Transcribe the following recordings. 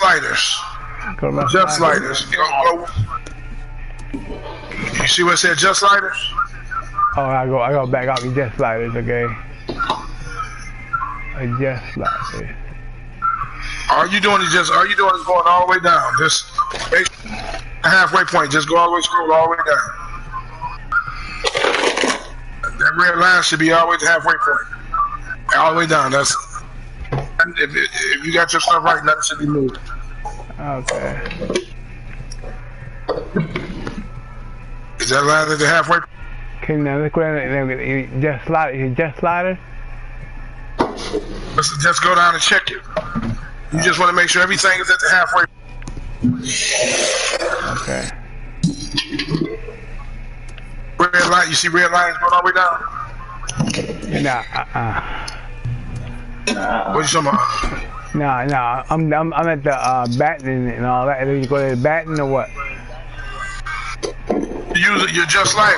sliders. Just sliders. Go. You see what it said? Just sliders. Oh, I go back up. Just sliders, okay. Just sliders. All you doing is going all the way down. Just make a halfway point. Just go all the way, scroll all the way down. That red line should be all the way to halfway point. All the way down. That's if you got your stuff right, nothing should be moved. Okay. Is that line at the halfway? Okay, now let's go down. Just sliders. Just sliders. Let's just go down and check it. You just want to make sure everything is at the halfway. Okay. Red line. You see red lines going all the way down? Nah. What you talking about? Nah. I'm at the batting and all that. You go to the batting or what? You're just like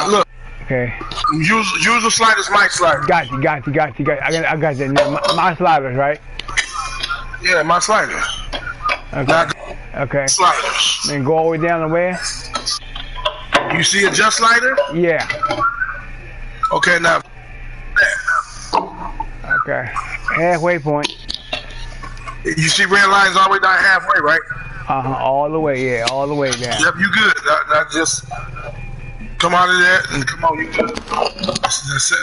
look. Okay. Use the sliders, my sliders. Got you. I got that. My sliders, right? Yeah, my sliders. Okay. Sliders. Then go all the way down to where? You see a just slider? Yeah. Okay, now. Okay. Halfway point. You see red lines all the way down halfway, right? All the way, yeah, all the way down. Yep, you good. Now just come out of there and come on, you good. That's it.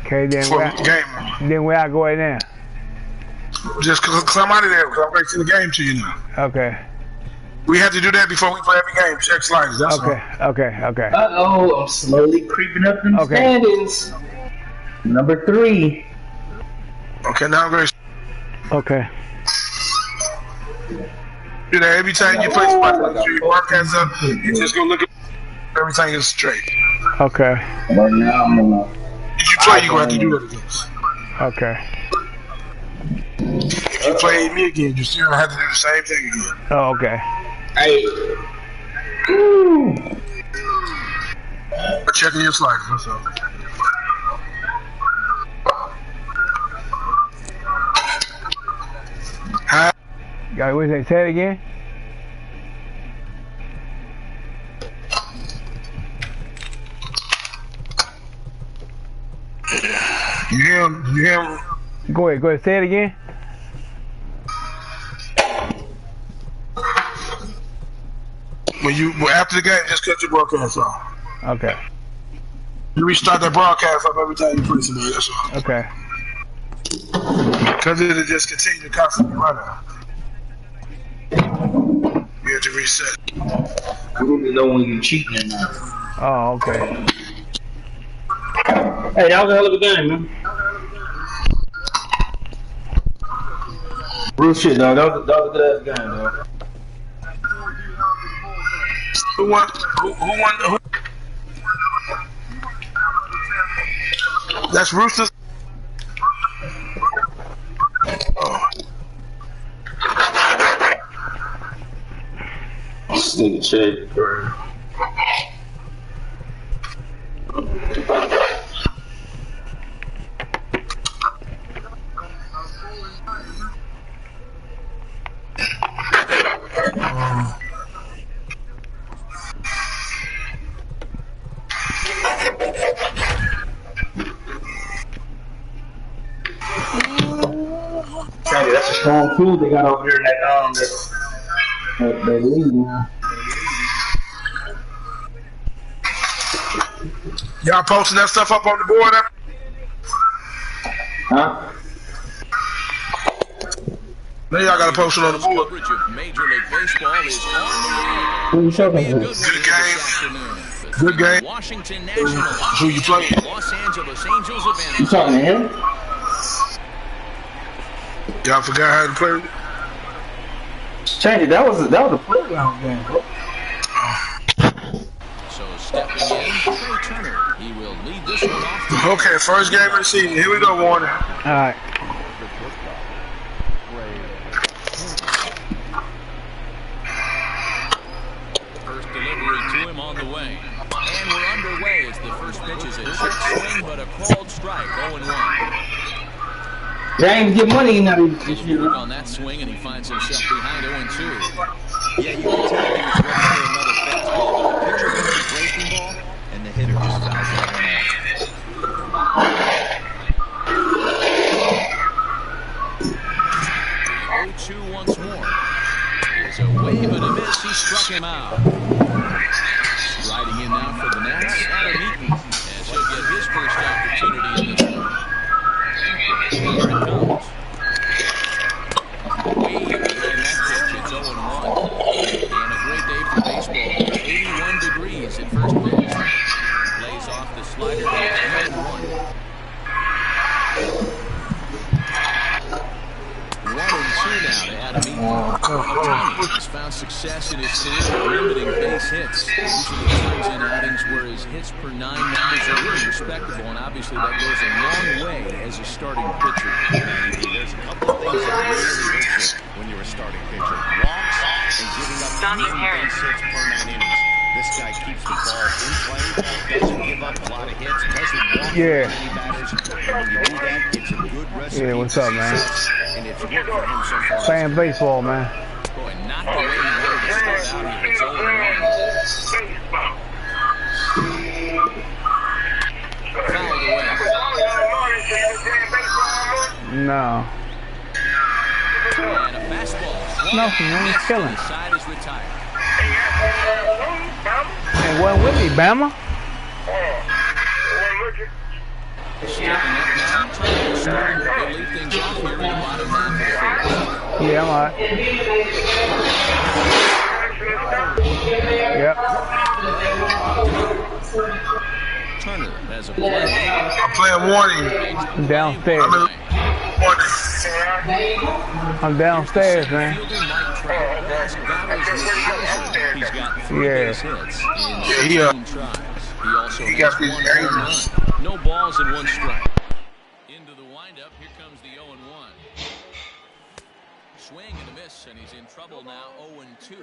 Okay, then where I go right now? Just come out of there because I'm breaking the game to you now. Okay. We have to do that before we play every game. Check sliders. That's okay. all. Okay. Uh-oh, I'm slowly creeping up in the standings. Number 3. Okay, now I'm going to... Okay. You know, every time you play somebody, make sure your broadcast up. You just go look at everything is straight. Okay. Right now, if you play, you're going to have to do that again. Okay. If you play me again, you still have to do the same thing again. Oh, okay. Hey. Checking your sliders, that's all. Hi. Guy, what did they say it again? You hear him? Go ahead, say it again. After the game, just cut your broadcast off. Okay. You restart that broadcast up every time you play somebody, that's all. Okay. Because it'll just continue to constantly run out. You have to reset. We need to know when you're cheating or not. Oh, okay. Hey, that was a hell of a game, man. Real shit, dog. That was a good ass game, dog. Who won? That's Roosters. This nigga shit, bro. That's a strong food they got over there in that league now. Y'all posting that stuff up on the board? Huh? Now y'all gotta post it on the board. Major League Baseball is on Who you talking the air. about? Good game. Washington Nationals. Who you playing? Los Angeles Angels of You talking to him? Y'all forgot how to play? Change it. That was a playground game, bro. So stepping in, Trey Turner. He will lead this one off. Okay, first game of the season. Here we go, Warner. All right. First delivery to him on the way. And we're underway as the first pitch is a check swing, but a called strike, 0-1. James get money in out of this Good year. on that swing, and he finds himself behind 0-2. Yeah, you can tell he was ready for another fastball, but the pitcher wants a breaking ball, and the hitter just fouls that one off. 0-2 once more. Here's a wave and a miss. He struck him out. Riding in now for the Nats, Adam Eaton, as he'll get his first opportunity in this one. Here it comes. Way behind that pitch. It's 0-1. And a great day for baseball here. 81 degrees at first pitch. Lays off the slider. It's 0-1. 1-2 now to Adam Eaton. He's found success in his career limiting base hits. Usually turns in outings where his hits per 9 numbers are really respectable, and obviously that goes a long way as a starting pitcher. There's a couple of things that really hurt you when you're a starting pitcher. Walks and giving up many base hits per 9 innings. This guy keeps the ball in play, doesn't give up a lot of hits, doesn't walk many batters. And when you do that, it's a good recipe. Yeah, what's up, man? And it's worked for him so far. Playing baseball, man. Boy, not the way he wanted to start out here. It's 0-1. Fouled away. No. And a fastball. Nothing, man. He's killing. The side is retired. And one with me, Bama. Stepping up now, trying to start to lead things off here in the bottom half of the first. Yeah, I'm alright. Yep. Turner has a play. I'm playing Warning. I'm downstairs. I'm downstairs, man. He's got 3 base hits in 16 tries. He also has 1 home run. No balls and 1 strike. Into the windup. Here comes the 0-1. Swing and a miss, and he's in trouble now. 0-2.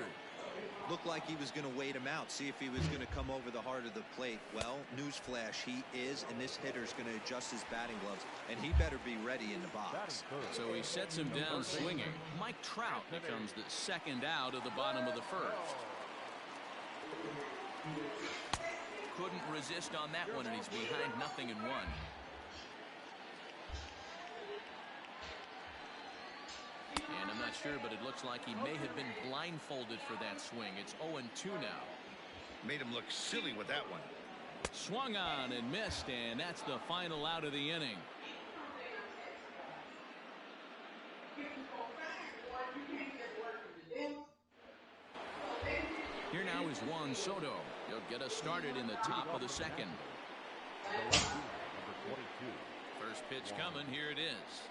Looked like he was going to wait him out, see if he was going to come over the heart of the plate. Well, newsflash, he is, and this hitter's going to adjust his batting gloves, and he better be ready in the box. So he sets him down swinging. Mike Trout becomes the second out of the bottom of the first. Couldn't resist on that one, and he's behind 0-1. And I'm not sure, but it looks like he may have been blindfolded for that swing. It's 0-2 now. Made him look silly with that one. Swung on and missed, and that's the final out of the inning. Here now is Juan Soto. He'll get us started in the top of the second. First pitch coming. Here it is.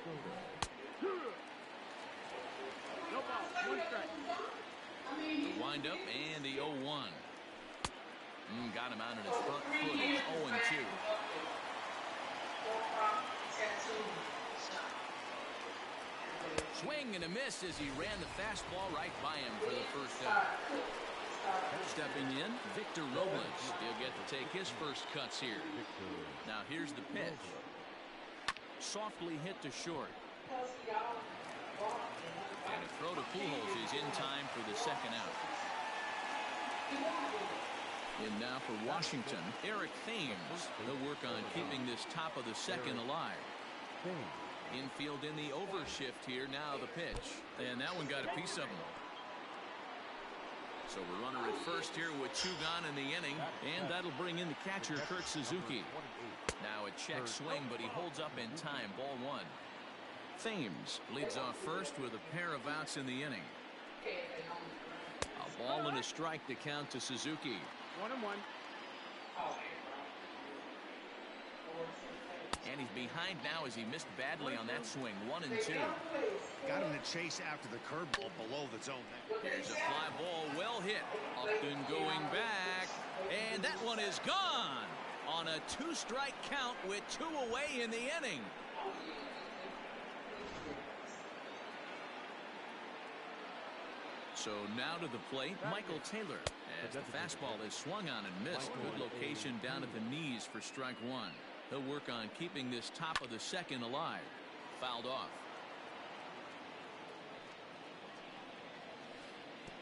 The windup and the 0-1. Got him out in his front foot. It's 0-2. Swing and a miss as he ran the fastball right by him for the first out. Stepping in, Victor Robles. He'll get to take his first cuts here. Now here's the pitch. Softly hit to short. And a throw to Pujols is in time for the second out. In now for Washington, Eric Thames. He'll work on keeping this top of the second alive. Infield in the overshift here. Now the pitch. And that one got a piece of him. So we're runner at first here with 2 gone in the inning. And that'll bring in the catcher, Kurt Suzuki. Now a check swing, but he holds up in time. Ball 1. Thames leads off first with a pair of outs in the inning. A ball and a strike to count to Suzuki. 1-1. And he's behind now as he missed badly on that swing. 1-2. Got him to chase after the curveball below the zone. Here's a fly ball, well hit. Upton going back. And that one is gone on a 2-strike count with 2 away in the inning. So now to the plate, Michael Taylor, as the fastball is swung on and missed. Good location down at the knees for strike 1. He'll work on keeping this top of the second alive. fouled off.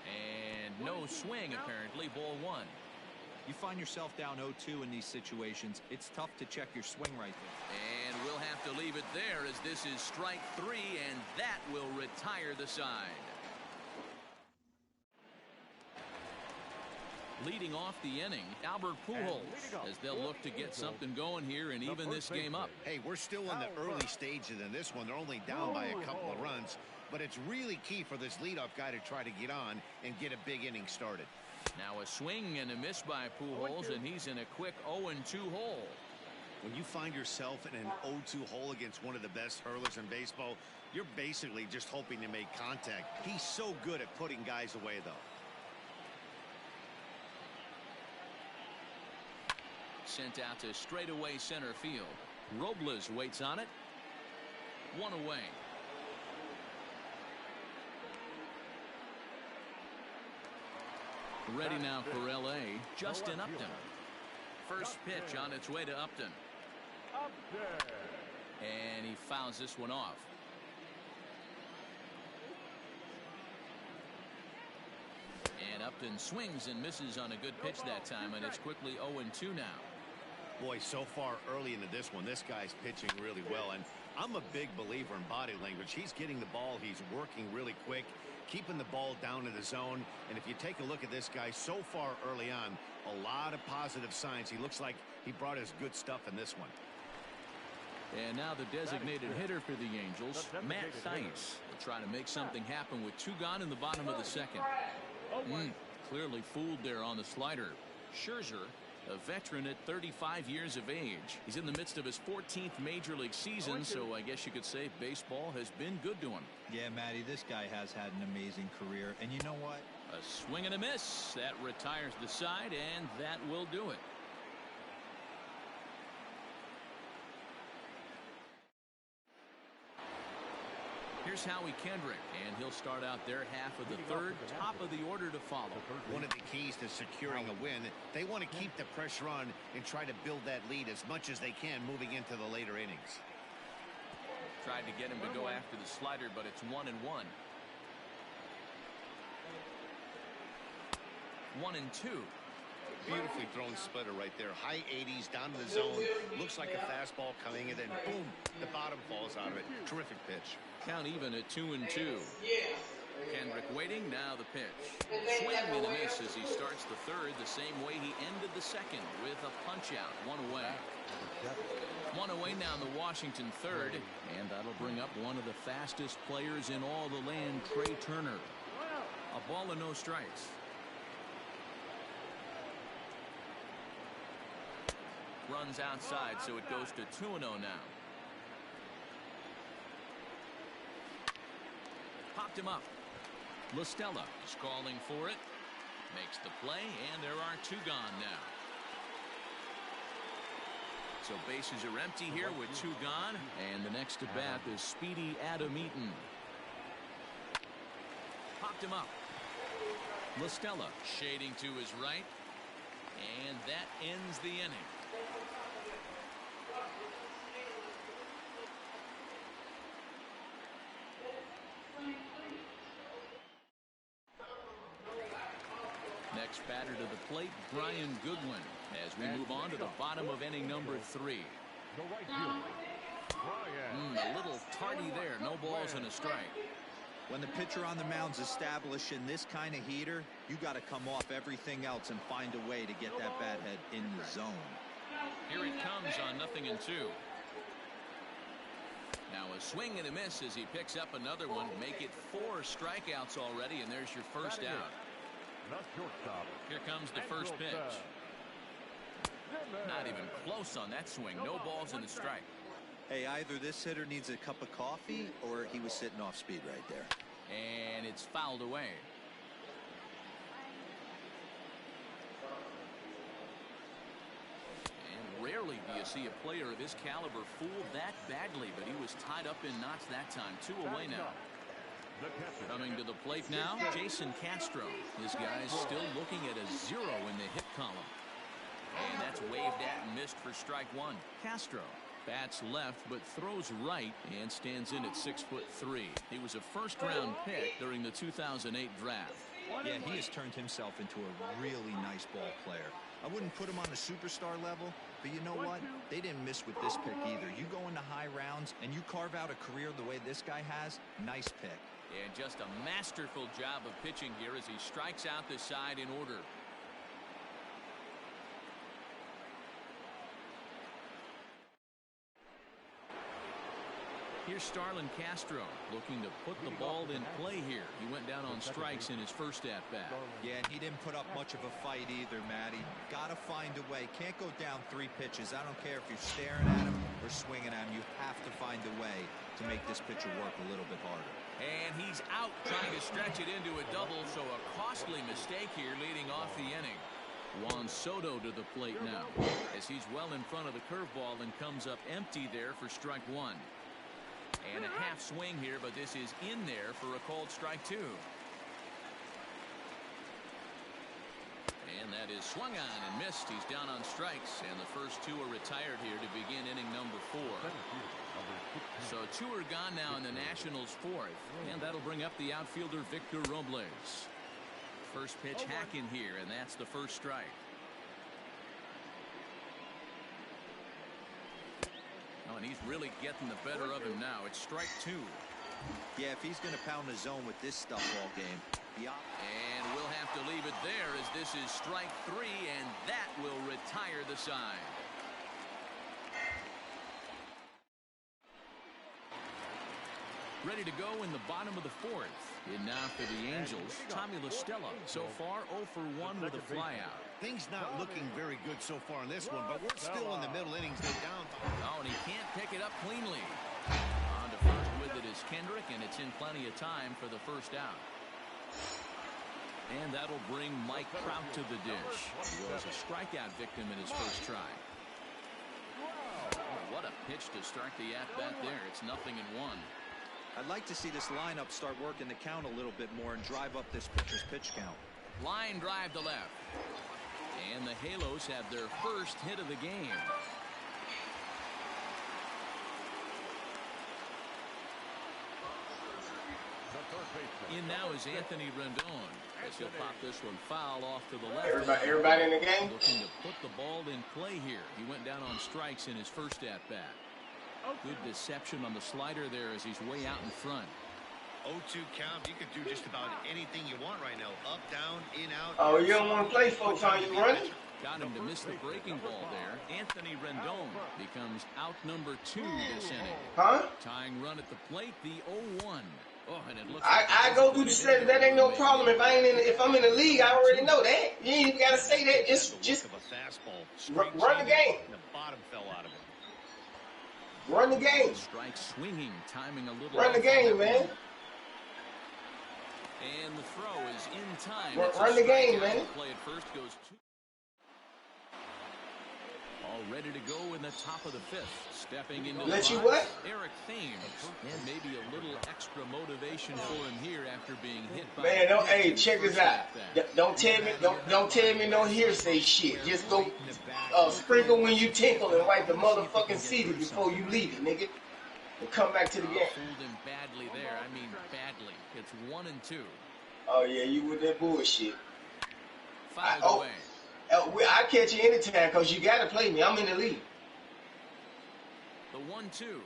And no swing, apparently. Ball one. You find yourself down 0-2 in these situations, it's tough to check your swing right there. And we'll have to leave it there, as this is strike 3, and that will retire the side. Leading off the inning, Albert Pujols, as they'll look to get something going here and even this game up. Hey, we're still in the early stages in this one. They're only down by a couple of runs, but it's really key for this leadoff guy to try to get on and get a big inning started. Now a swing and a miss by Pujols, and he's in a quick 0-2 hole. When you find yourself in an 0-2 hole against one of the best hurlers in baseball, you're basically just hoping to make contact. He's so good at putting guys away, though. Sent out to straightaway center field. Robles waits on it. 1 away. Ready now for L.A., Justin Upton. First pitch on its way to Upton. And he fouls this one off. And Upton swings and misses on a good pitch that time, and it's quickly 0-2 now. Boy, so far early into this one, this guy's pitching really well, and I'm a big believer in body language. He's getting the ball, he's working really quick, keeping the ball down in the zone, and if you take a look at this guy so far early on, a lot of positive signs. He looks like he brought his good stuff in this one. And now the designated hitter for the Angels, Matt Thaiss, will try to make something happen with 2 gone in the bottom of the second. Clearly fooled there on the slider. Scherzer, a veteran at 35 years of age. He's in the midst of his 14th major league season, so I guess you could say baseball has been good to him. Yeah, Matty, this guy has had an amazing career, and you know what? A swing and a miss. That retires the side, and that will do it. Here's Howie Kendrick, and he'll start out their half of the third, top of the order to follow. One of the keys to securing a win, they want to keep the pressure on and try to build that lead as much as they can moving into the later innings. Tried to get him to go after the slider, but it's 1-1. 1-2. Beautifully thrown splitter right there. High 80s down to the zone. Looks like a fastball coming, and then boom, the bottom falls out of it. Terrific pitch. Count even at 2-2. Kendrick waiting. Now the pitch. Swing and a miss as he starts the third the same way he ended the second, with a punch out. 1 away. 1 away now in the Washington third, and that'll bring up one of the fastest players in all the land, Trey Turner. A ball and no strikes. Runs outside, so it goes to 2-0 now. Popped him up. La Stella is calling for it. Makes the play, and there are 2 gone now. So bases are empty here with 2 gone, and the next to bat is Speedy Adam Eaton. Popped him up. La Stella shading to his right, and that ends the inning. Next batter to the plate, Brian Goodwin, as we move on to the bottom of inning number 3. A little tardy there. No balls and a strike. When the pitcher on the mound's establishing this kind of heater, you got to come off everything else and find a way to get that bat head in the zone. Here it comes on 0-2. Now a swing and a miss as he picks up another one. Make it 4 strikeouts already, and there's your first out. Here comes the first pitch. Not even close on that swing. No balls and a strike. Hey, either this hitter needs a cup of coffee or he was sitting off speed right there. And it's fouled away. And rarely do you see a player of his caliber fooled that badly, but he was tied up in knots that time. 2 away now. Coming to the plate now, Jason Castro. His guy's still looking at a 0 in the hit column. And that's waved at and missed for strike 1. Castro Bats left, but throws right and stands in at 6'3". He was a first-round pick during the 2008 draft. Yeah, he has turned himself into a really nice ball player. I wouldn't put him on the superstar level, but you know what? They didn't miss with this pick either. You go into high rounds and you carve out a career the way this guy has, nice pick. And just a masterful job of pitching here as he strikes out the side in order. Here's Starlin Castro looking to put the ball in play here. He went down on strikes in his first at-bat. Yeah, and he didn't put up much of a fight either, Matty. Got to find a way. Can't go down 3 pitches. I don't care if you're staring at him or swinging at him. You have to find a way to make this pitcher work a little bit harder. And he's out trying to stretch it into a double, so a costly mistake here leading off the inning. Juan Soto to the plate now as he's well in front of the curveball and comes up empty there for strike 1. And a half swing here, but this is in there for a called strike 2. And that is swung on and missed. He's down on strikes, and the first 2 are retired here to begin inning number 4. So 2 are gone now in the Nationals' 4th, and that'll bring up the outfielder Victor Robles. First pitch hack in here, and that's the first strike. Oh, and he's really getting the better of him now. It's strike 2. Yeah, if he's going to pound the zone with this stuff all game. And we'll have to leave it there as this is strike 3, and that will retire the side. Ready to go in the bottom of the 4th. And now for the Angels, Tommy La Stella. So far 0 for 1 with a flyout. Things not looking very good so far in this one, but we're still in the middle innings. They're down. Oh, and he can't pick it up cleanly. On to first with it is Kendrick, and it's in plenty of time for the first out. And that'll bring Mike Trout to the dish. He was a strikeout victim in his first try. Oh, what a pitch to start the at-bat there. It's 0-1. I'd like to see this lineup start working the count a little bit more and drive up this pitcher's pitch count. Line drive to left. And the Halos have their first hit of the game. In now is Anthony Rendon as he'll pop this one foul off to the left. Everybody in the game? Looking to put the ball in play here. He went down on strikes in his first at-bat. Good deception on the slider there as he's way out in front. 0-2 count. You can do just about anything you want right now. Up, down, in, out. Oh, you don't want to play folks on you running? Got him to miss the breaking ball there. Anthony Rendon becomes out number 2 this inning. Huh? Tying run at the plate, the 0-1. Oh, and it looks I go through the steps. That ain't no problem. If I'm in the league, I already know that. You ain't even got to say that. Just a fastball. Run the game. The bottom fell out of it. Run the game. Strike swinging, timing a little. Run the game, man. And the throw is in time. Run the game, man. Play at first goes 2. All ready to go in the top of the 5th. Stepping into Let the you box, what? Eric Thames. And maybe a little extra motivation for him here after being hit by. Man, hey, check this out. Don't tell me no hearsay shit. Just go sprinkle when you tinkle and wipe the motherfucking seat before you leave it, nigga. And come back to the game. Fooled him badly there. I mean badly. It's 1-2. Oh yeah, you with that bullshit. Fouled away. I catch you anytime because you got to play me. I'm in the league. The 1-2.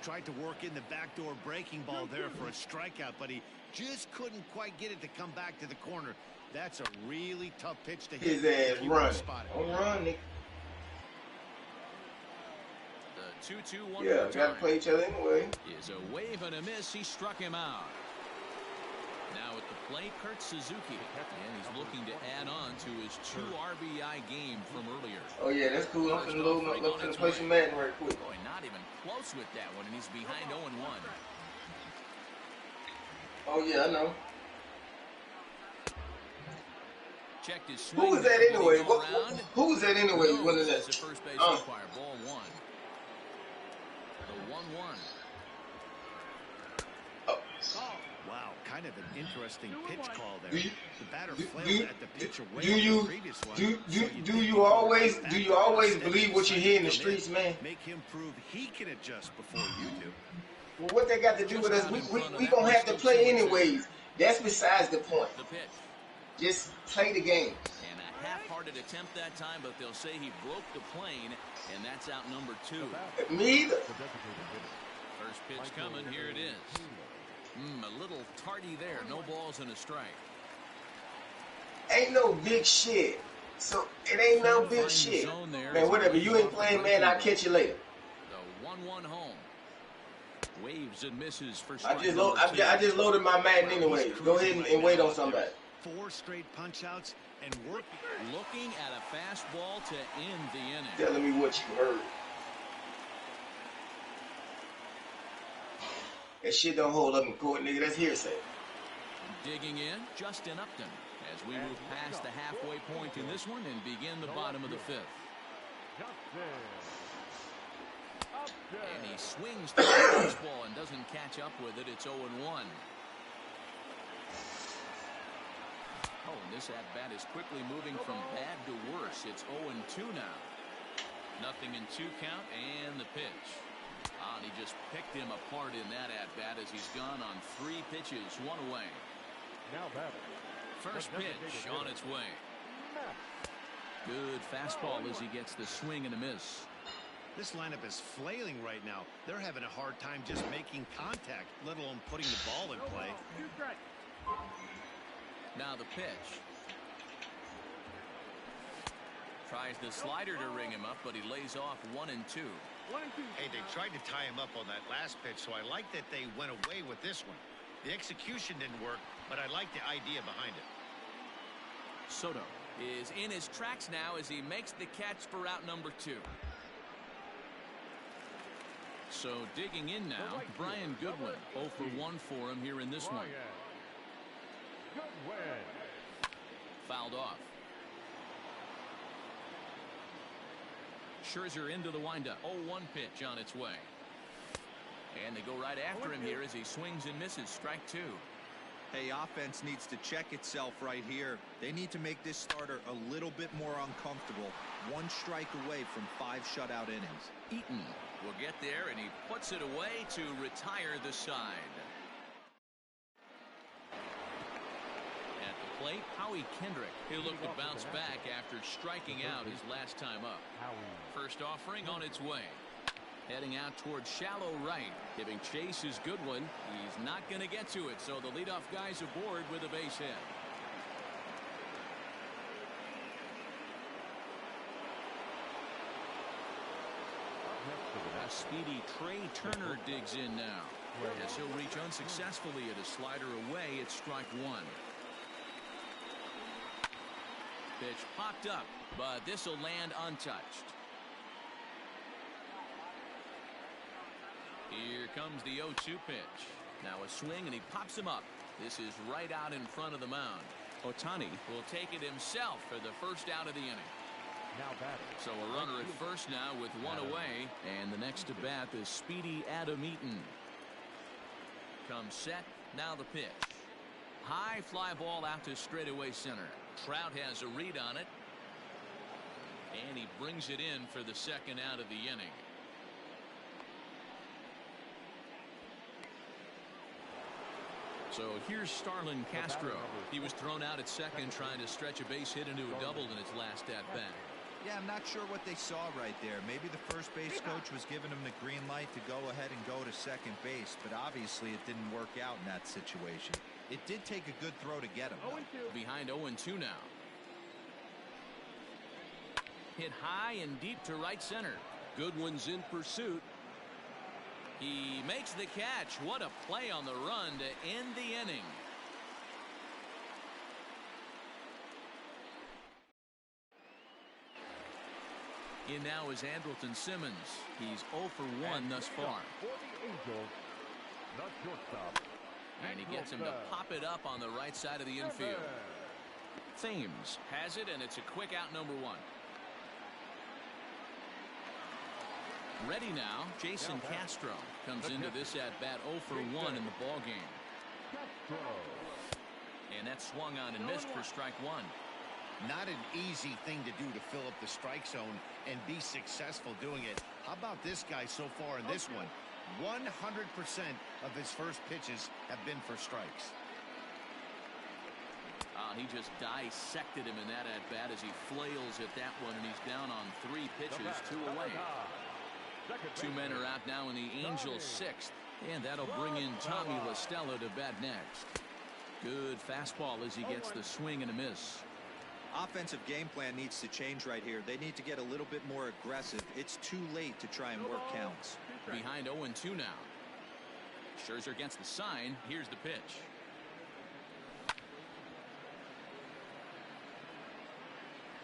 Tried to work in the backdoor breaking ball there for a strikeout, but he just couldn't quite get it to come back to the corner. That's a really tough pitch to hit. His ass run. Don't run, nigga. The 2-2-1. Yeah, we got to play each other anyway. Is a wave and a miss. He struck him out. Now at the plate, Kurt Suzuki. And he's looking to add on to his 2 RBI game from earlier. Oh, yeah, that's cool. I'm finna play some Madden right quick. Boy, not even close with that one, and he's behind 0-1. Oh, yeah, I know. Checked his swing. Who was that anyway? Who was that anyway? No, What is that? the first base umpire, ball 1. The 1-1. Wow, Kind of an interesting pitch call there. The batter flailed at the pitch away do you from the previous one. do you always believe what you hear in the streets, man? Make him prove he can adjust before you do. Well, what they got to do with us? We gonna have to play anyways. That's besides the point. The pitch. Just play the game. And a half-hearted attempt that time, but they'll say he broke the plane, and that's out number 2. Me either. First pitch coming. Here it is. A little tardy there. No balls and a strike. Ain't no big shit. So it ain't no big shit. Man, whatever. You ain't playing, man. I'll catch you later. The 1-1 home. Waves and misses for I strike just loaded my Madden anyway. Go ahead and wait on somebody. 4 straight punch-outs and work. Looking at a fastball to end the inning. Telling me what you heard. That shit don't hold up in court, nigga. That's hearsay. Digging in, Justin Upton, as we move past the halfway point in this one and begin the bottom of the 5th. And he swings to the baseball and doesn't catch up with it. It's 0-1. Oh, and this at-bat is quickly moving from bad to worse. It's 0-2 now. Nothing in 2 count, and the pitch. And he just picked him apart in that at-bat as he's gone on 3 pitches, 1 away. First pitch on its way. Good fastball as he gets the swing and a miss. This lineup is flailing right now. They're having a hard time just making contact, let alone putting the ball in play. Now the pitch. Tries the slider to ring him up, but he lays off 1-2. Hey, they tried to tie him up on that last pitch, so I like that they went away with this one. The execution didn't work, but I like the idea behind it. Soto is in his tracks now as he makes the catch for out number 2. So digging in now, Brian Goodwin. 0 for 1 for him here in this one. Fouled off. Scherzer into the windup. 0-1 pitch on its way. And they go right after him here as he swings and misses. Strike 2. Hey, offense needs to check itself right here. They need to make this starter a little bit more uncomfortable. 1 strike away from 5 shutout innings. Eaton will get there, and he puts it away to retire the side. At the plate, Howie Kendrick. He'll look to bounce back after striking out his last time up. First offering on its way. Heading out towards shallow right. Giving chase is Goodwin. He's not going to get to it, so the leadoff guy's aboard with a base hit. A speedy Trey Turner digs in now. As he'll reach unsuccessfully at a slider away, it's strike 1. Pitch popped up, but this will land untouched. Here comes the 0-2 pitch. Now a swing, and he pops him up. This is right out in front of the mound. Ohtani will take it himself for the first out of the inning. So a runner at first now with 1 away. And the next to bat is speedy Adam Eaton. Comes set. Now the pitch. High fly ball out to straightaway center. Trout has a read on it. And he brings it in for the second out of the inning. So here's Starlin Castro. He was thrown out at second trying to stretch a base hit into a double in his last at-bat. Yeah, I'm not sure what they saw right there. Maybe the first base coach was giving him the green light to go ahead and go to second base, but obviously it didn't work out in that situation. It did take a good throw to get him, though. Behind 0-2 now. Hit high and deep to right center. Goodwin's in pursuit. He makes the catch. What a play on the run to end the inning. In now is Andrelton Simmons. He's 0 for 1 thus far. And he gets him to pop it up on the right side of the infield. Thames has it, and it's a quick out number 1. Ready now, Jason Castro comes into this at bat 0 for 1 in the ball game. And that swung on and missed for strike one. Not an easy thing to do to fill up the strike zone and be successful doing it. How about this guy so far in this one? 100% of his first pitches have been for strikes. He just dissected him in that at-bat as he flails at that one, and he's down on 3 pitches, 2 away. 2 men are out now in the Angels' 6th, and that'll bring in Tommy La Stella to bat next. Good fastball as he gets the swing and a miss. Offensive game plan needs to change right here. They need to get a little bit more aggressive. It's too late to try and work counts. Behind 0-2 now. Scherzer gets the sign. Here's the pitch.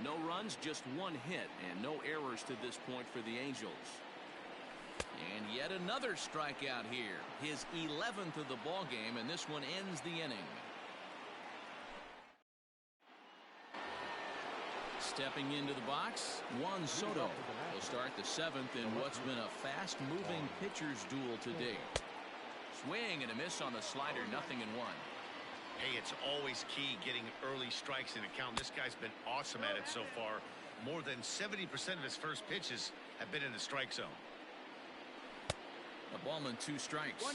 No runs, just 1 hit, and no errors to this point for the Angels. And yet another strikeout here. His 11th of the ball game, and this one ends the inning. Stepping into the box, Juan Soto will start the 7th in what's been a fast-moving pitcher's duel to date. Swing and a miss on the slider, 0-1. Hey, it's always key getting early strikes in a count. This guy's been awesome at it so far. More than 70% of his first pitches have been in the strike zone. A ball and 2 strikes. 1-2.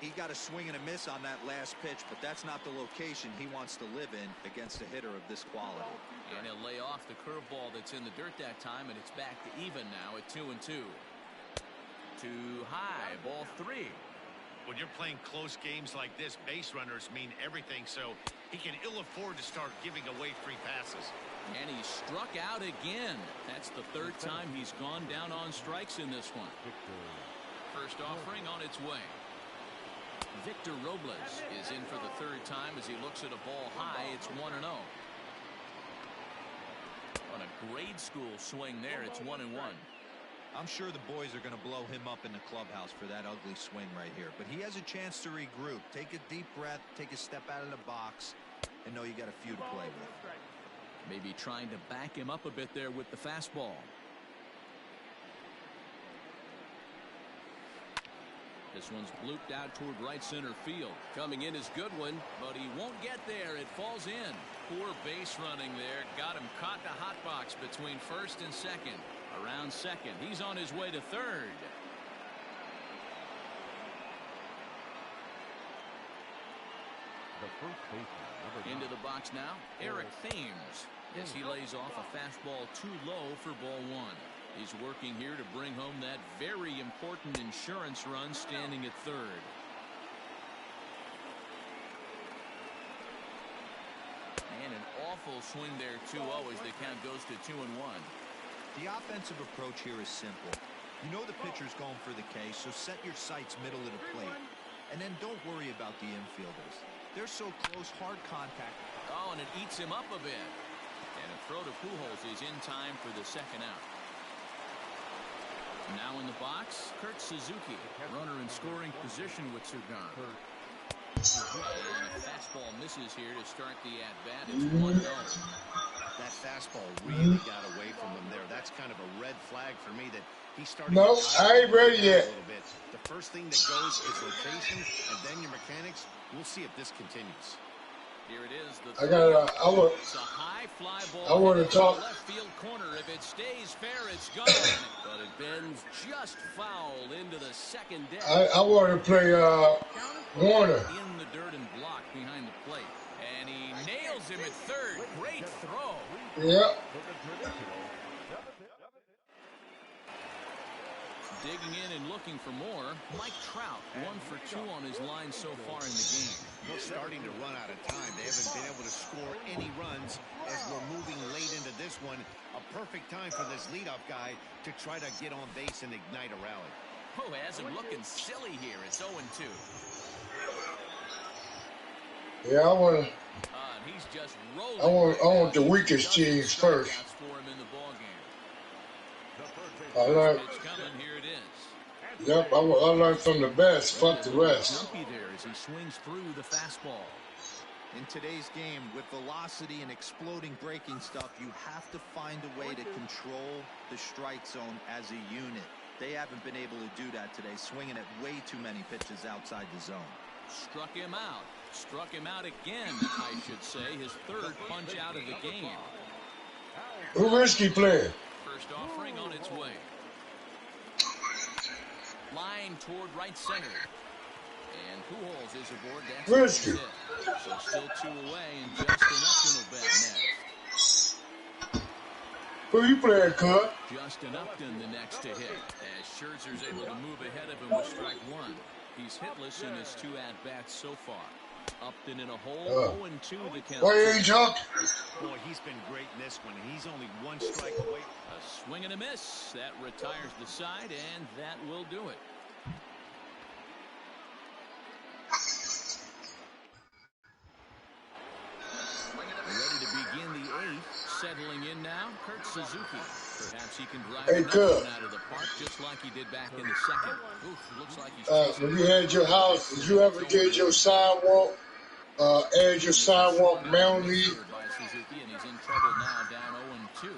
He got a swing and a miss on that last pitch, but that's not the location he wants to live in against a hitter of this quality. And he'll lay off the curveball that's in the dirt that time, and it's back to even now at 2-2. Too high, ball 3. When you're playing close games like this, base runners mean everything, so he can ill afford to start giving away free passes. And he struck out again. That's the 3rd time he's gone down on strikes in this one. First offering on its way. Victor Robles is in for the 3rd time as he looks at a ball high. It's 1-0. On a grade school swing there, it's 1-1. I'm sure the boys are going to blow him up in the clubhouse for that ugly swing right here, but he has a chance to regroup, take a deep breath, take a step out of the box, and know you got a few to play with. Maybe trying to back him up a bit there with the fastball. This one's blooped out toward right center field. Coming in is Goodwin, but he won't get there. It falls in. Poor base running there. Got him caught in the hot box between first and second. Around second. He's on his way to third. Into the box now, Eric Thames, as he lays off a fastball too low for ball 1. He's working here to bring home that very important insurance run, standing at third. And an awful swing there, 2-0, as the count goes to 2-1. The offensive approach here is simple. You know the pitcher's going for the K, so set your sights middle of the plate. And then don't worry about the infielders. They're so close, hard contact. Oh, and it eats him up a bit. And a throw to Pujols is in time for the 2nd out. Now in the box, Kurt Suzuki, runner in scoring position with Cigar. And the fastball misses here to start the at-bat. It's 1-0. That fastball really got away from him there. That's kind of a red flag for me that he's starting to I ain't ready yet. A little bit. The first thing that goes is location, and then your mechanics. We'll see if this continues. Here it is. I got it's a high fly ball. I want to talk. Left field corner. If it stays fair, it's gone. But it bends just foul into the second deck. I want to play Warner. In the dirt and block behind the plate. And he nails him at third. Great throw. Yeah. Digging in and looking for more, Mike Trout, 1 for 2 on his line so far in the game. They're starting to run out of time. They haven't been able to score any runs as we're moving late into this one. A perfect time for this leadoff guy to try to get on base and ignite a rally. Oh, has him looking silly here. It's 0-2. Yeah, I want to. He's just rolling. I want the weakest teams first. For him in the ball game. I learned. It's coming. Here it is. Yep, I learned from the best. Fuck the rest. Jumpy there as he swings through the fastball. In today's game, with velocity and exploding breaking stuff, you have to find a way to control the strike zone as a unit. They haven't been able to do that today, swinging at way too many pitches outside the zone. Struck him out. Struck him out again, I should say. His third punch out of the game. Who risky player? First offering on its way. Line toward right center. And Pujols is aboard. That's risky. So still 2 away, and Justin Upton will bat next. Who you playing, Cut? Justin Upton the next to hit, as Scherzer's able to move ahead of him with strike 1. He's hitless in his 2 at-bats so far. Upton in a hole, 0-2 the count. Why you ain't talking? Boy, he's been great in this one, and he's only 1 strike away. A swing and a miss. That retires the side, and that will do it. Ready to begin the 8th. Settling in now, Kurt Suzuki. Perhaps he can drive another one out of the park, just like he did back in the second. Oof, looks like he's when you had your house, did you ever get your sidewalk, add your sidewalk manually? By Suzuki, and he's in trouble now, down 0-2.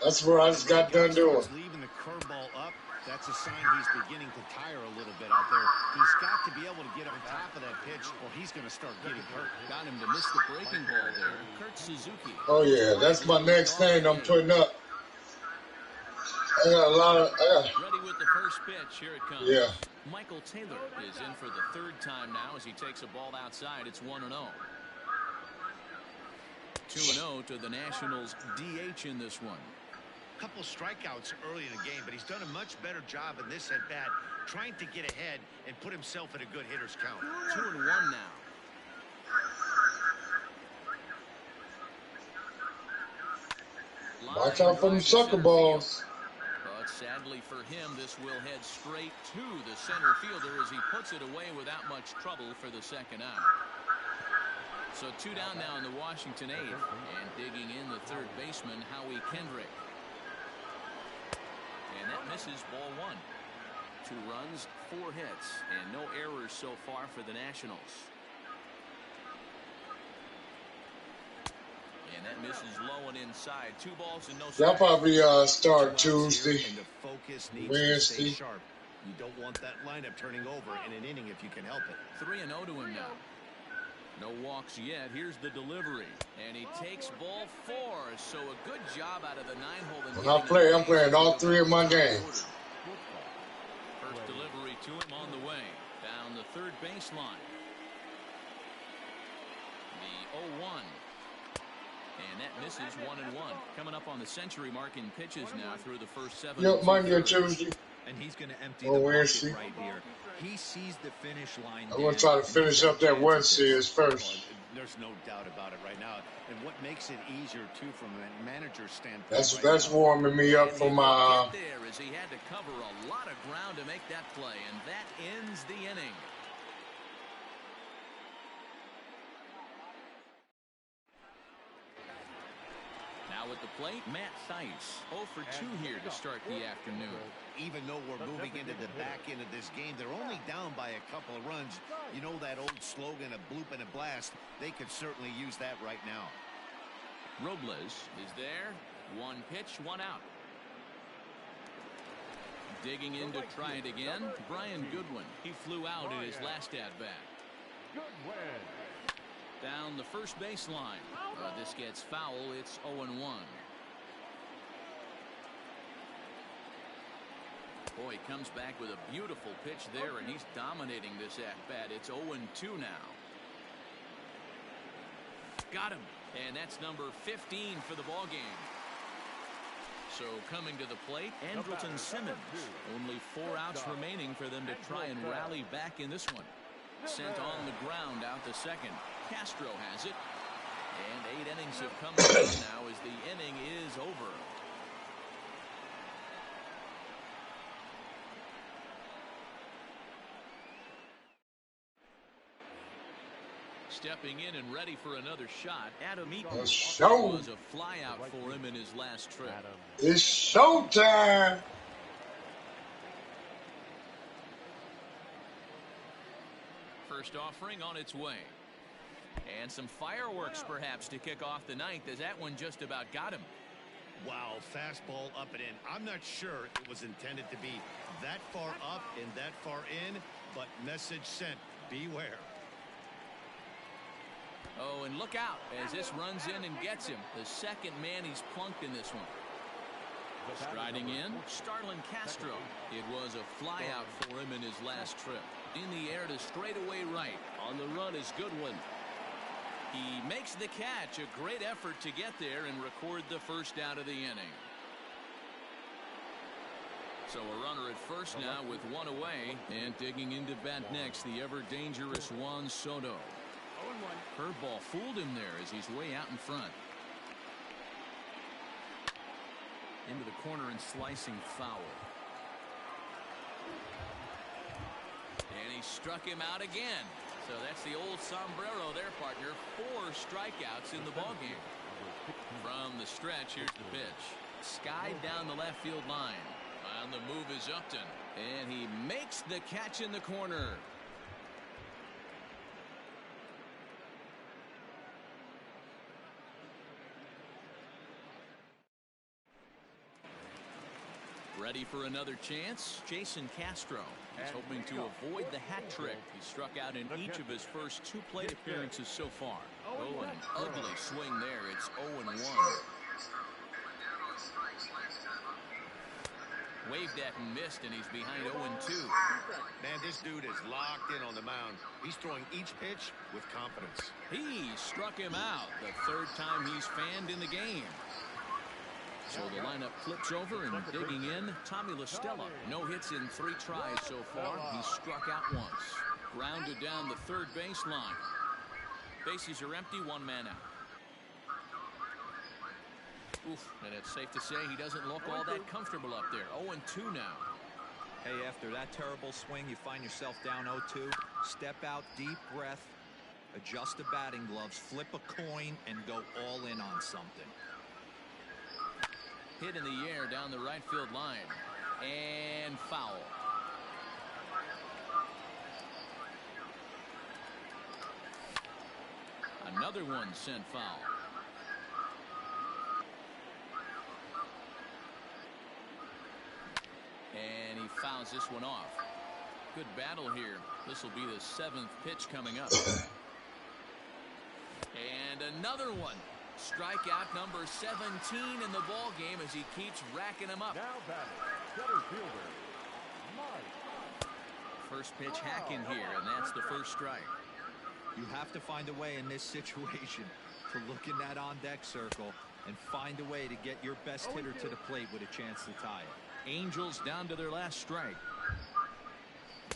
That's what I just got done doing. Leaving the curveball up, that's a sign he's beginning to tire a little bit out there. He's got to be able to get on top of that pitch, or he's going to start getting hurt. Got him to miss the breaking ball there. Kurt Suzuki. Oh yeah, that's my next thing I'm putting up. I got a lot of. Ready with the first pitch. Here it comes. Yeah. Michael Taylor is in for the 3rd time now as he takes a ball outside. It's 1-0. 2-0 to the Nationals DH in this one. Couple strikeouts early in the game, but he's done a much better job in this at bat, trying to get ahead and put himself in a good hitter's count. 2-1 now. Watch out for them sucker balls. But sadly for him, this will head straight to the center fielder as he puts it away without much trouble for the 2nd out. So 2 down now in the Washington 8th, and digging in the 3rd baseman, Howie Kendrick. And that misses, ball 1. 2 runs, 4 hits, and no errors so far for the Nationals. And that misses low and inside. 2 balls and no strikes. Y'all probably start Tuesday, And the focus needs Wednesday. to stay sharp. You don't want that lineup turning over in an inning if you can help it. 3-0 to him now. No walks yet. Here's the delivery. And he takes ball 4. So a good job out of the 9-hole. When I play, I'm playing all 3 of my games. First delivery to him on the way. Down the 3rd baseline. The 0-1. And that misses 1-1. Coming up on the century mark in pitches now through the first 7. Yep, Monday or Tuesday. And he's going to empty Or the Wednesday. bucket right here. He sees the finish line. I'm gonna try to finish up that 1 series first. There's no doubt about it right now. And what makes it easier, too, from a manager's standpoint. That's warming me up for my. There as he had to cover a lot of ground to make that play, and that ends the inning. Now at the plate, Matt Theis. 0 for 2 here to start the afternoon. Even though we're moving into the back end of this game, they're only down by a couple of runs. You know that old slogan, a bloop and a blast. They could certainly use that right now. Robles is there. 1 pitch, 1 out. Digging in to try it again, Brian Goodwin. He flew out in his last at-bat. Down the first baseline. This gets foul. It's 0-1. Boy, he comes back with a beautiful pitch there, and he's dominating this at-bat. It's 0-2 now. Got him. And that's number 15 for the ballgame. So coming to the plate, Andrelton Simmons. Only 4 outs remaining for them to try and rally back in this one. Sent on the ground out the 2nd. Castro has it. And 8 innings have come down now as the inning is over. Stepping in and ready for another shot, Adam Eaton. It's show. Was a flyout for him in his last trip. It's showtime. First offering on its way. And some fireworks perhaps to kick off the 9th as that one just about got him. Wow, fastball up and in. I'm not sure it was intended to be that far up and that far in, but message sent. Beware. Oh, and look out as this runs in and gets him. The second man he's plunked in this one. Striding in, Starlin Castro. It was a flyout for him in his last trip. In the air to straightaway right. On the run is Goodwin. He makes the catch. A great effort to get there and record the first out of the inning. So a runner at first now with one away. And digging into bat next, the ever-dangerous Juan Soto. Curveball fooled him there as he's way out in front. Into the corner and slicing foul. And he struck him out again. So that's the old sombrero there, partner. 4 strikeouts in the ballgame. From the stretch, here's the pitch. Skied down the left field line. On the move is Upton. And he makes the catch in the corner. Ready for another chance? Jason Castro is hoping to avoid the hat trick. He struck out in each of his first 2 plate appearances so far. Oh, an ugly swing there. It's 0-1. Waved at and missed, and he's behind 0-2. Man, this dude is locked in on the mound. He's throwing each pitch with confidence. He struck him out. The 3rd time he's fanned in the game. So the lineup flips over and digging in, Tommy LaStella. No hits in 3 tries so far. He struck out once. Grounded down the third baseline. Bases are empty, 1 man out. Oof, and it's safe to say he doesn't look all that comfortable up there. 0-2 now. Hey, after that terrible swing, you find yourself down 0-2. Step out, deep breath, adjust the batting gloves, flip a coin, and go all in on something. Hit in the air down the right field line. And foul. Another one sent foul. And he fouls this one off. Good battle here. This will be the 7th pitch coming up. And another one. Strikeout number 17 in the ball game as he keeps racking them up. Now batting, center fielder, Mike. First pitch hacking here, and that's the first strike. You have to find a way in this situation to look in that on-deck circle and find a way to get your best hitter to the plate with a chance to tie it. Angels down to their last strike.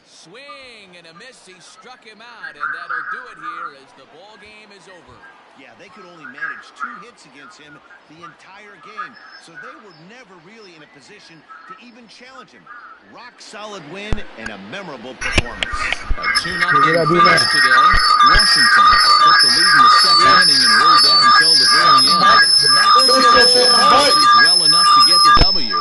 Swing and a miss. He struck him out, and that'll do it here as the ball game is over. Yeah, they could only manage 2 hits against him the entire game, so they were never really in a position to even challenge him. Rock solid win and a memorable performance. A 2-0 finish today. Washington took the lead in the 2nd inning and rode that until the very end. Well enough to get the W.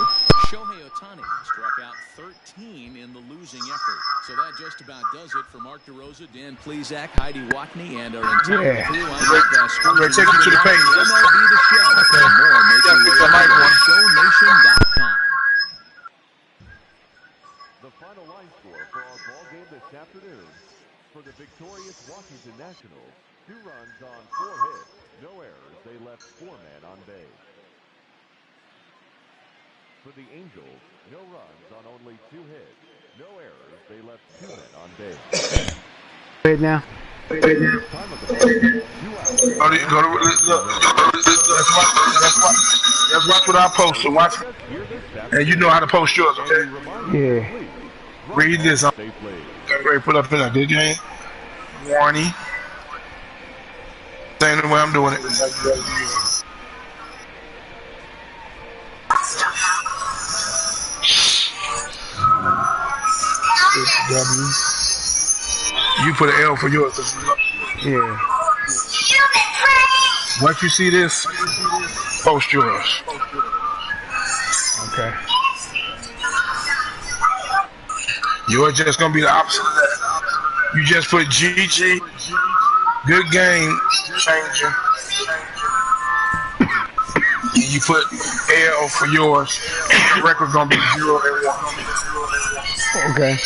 Shohei Ohtani struck out 13 in the losing effort. So that just about does it for Mark DeRosa, Dan Plesac, Heidi Watney, and our entire crew. I'm going to take you to the page. MLB The Show. For more, make your way to ShowNation.com. The final line score for our ball game this afternoon. For the victorious Washington Nationals, 2 runs on 4 hits, no errors. They left 4 men on base. For the Angels, no runs on only 2 hits, no errors. They left 2 men on base. Right now. Time of the ball, 2 hours. Let's watch what I post. So watch, and you know how to post yours, okay? Yeah. Read this. I'm ready to put up in a good game. Warning. Same the way I'm doing it. W. You put an L for yours. Yeah. Once you see this, post yours. Okay. Yours just gonna be the opposite of that. You just put GG, good game changer, and you put L for yours. The record's gonna be 0 and 1. Okay.